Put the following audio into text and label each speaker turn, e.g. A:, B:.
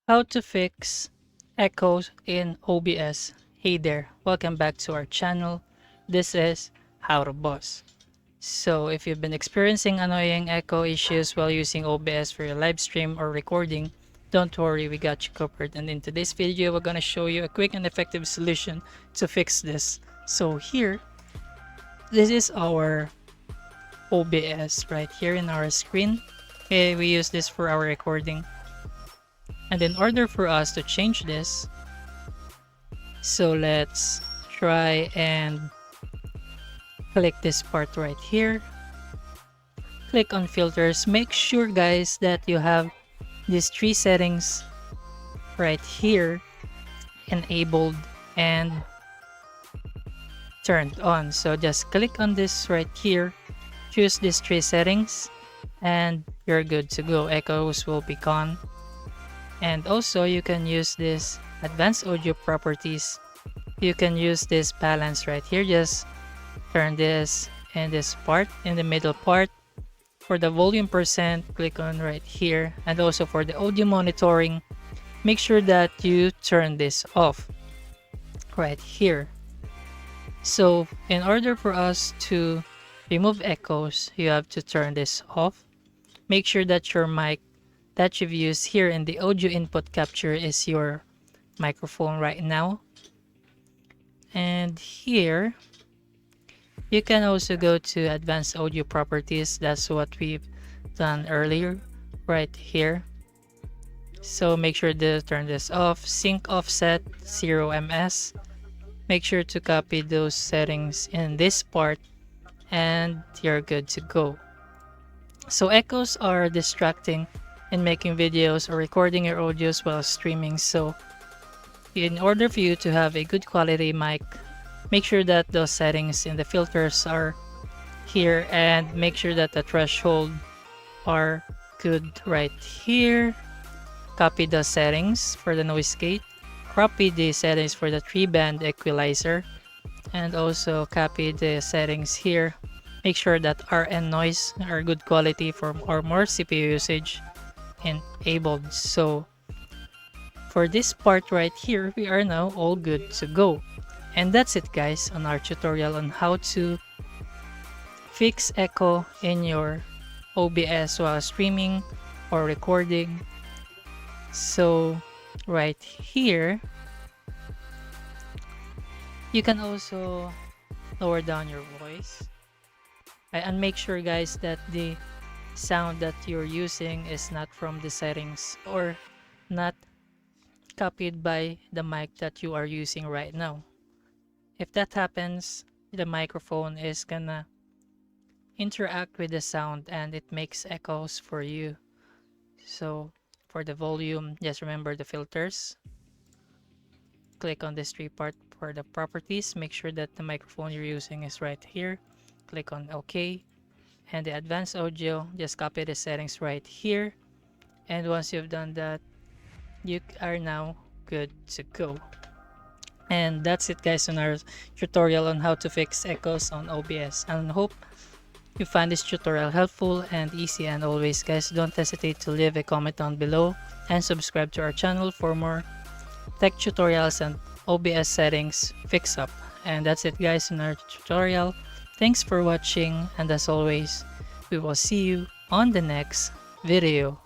A: How to fix echoes in OBS. Hey there, welcome back to our channel. This is How to Boss. So if you've been experiencing annoying echo issues while using OBS for your live stream or recording, don't worry, we got you covered. And in today's video, we're gonna show you a quick and effective solution to fix this. So here, this is our OBS right here in our screen. Okay, we use this for our recording. And in order for us to change this, so let's try and click this part right here. Click on filters. Make sure guys that you have these three settings right here enabled and turned on. So just click on this right here, choose these three settings, and you're good to go. Echoes will be gone. And also you can use this advanced audio properties. You can use this balance right here. Just turn this and this part in the middle part. For the volume percent, click on right here. And also for the audio monitoring, make sure that you turn this off right here. So in order for us to remove echoes, you have to turn this off. Make sure that your mic that you've used here in the audio input capture is your microphone right now. And here you can also go to advanced audio properties. That's what we've done earlier right here. So make sure to turn this off. Sync offset 0 ms. Make sure to copy those settings in this part and you're good to go. So echoes are distracting in making videos or recording your audios while streaming. So in order for you to have a good quality mic, make sure that those settings in the filters are here and make sure that the threshold are good right here. Copy the settings for the noise gate, copy the settings for the 3-band equalizer, and also copy the settings here. Make sure that RN noise are good quality for or more CPU usage enabled. So for this part right here, we are now all good to go. And that's it guys on our tutorial on how to fix echo in your OBS while streaming or recording. So right here, you can also lower down your voice and make sure guys that the sound that you're using is not from the settings or not copied by the mic that you are using right now. If that happens, the microphone is gonna interact with the sound and it makes echoes for you. So for the volume, just remember the filters. Click on this three part for the properties. Make sure that the microphone you're using is right here. Click on OK. And the advanced audio, just copy the settings right here. And once you've done that, you are now good to go. And that's it guys on our tutorial on how to fix echoes on OBS. And hope you find this tutorial helpful and easy. And always guys, don't hesitate to leave a comment down below and subscribe to our channel for more tech tutorials and OBS settings fix up. And that's it guys in our tutorial. Thanks for watching, and as always, we will see you on the next video.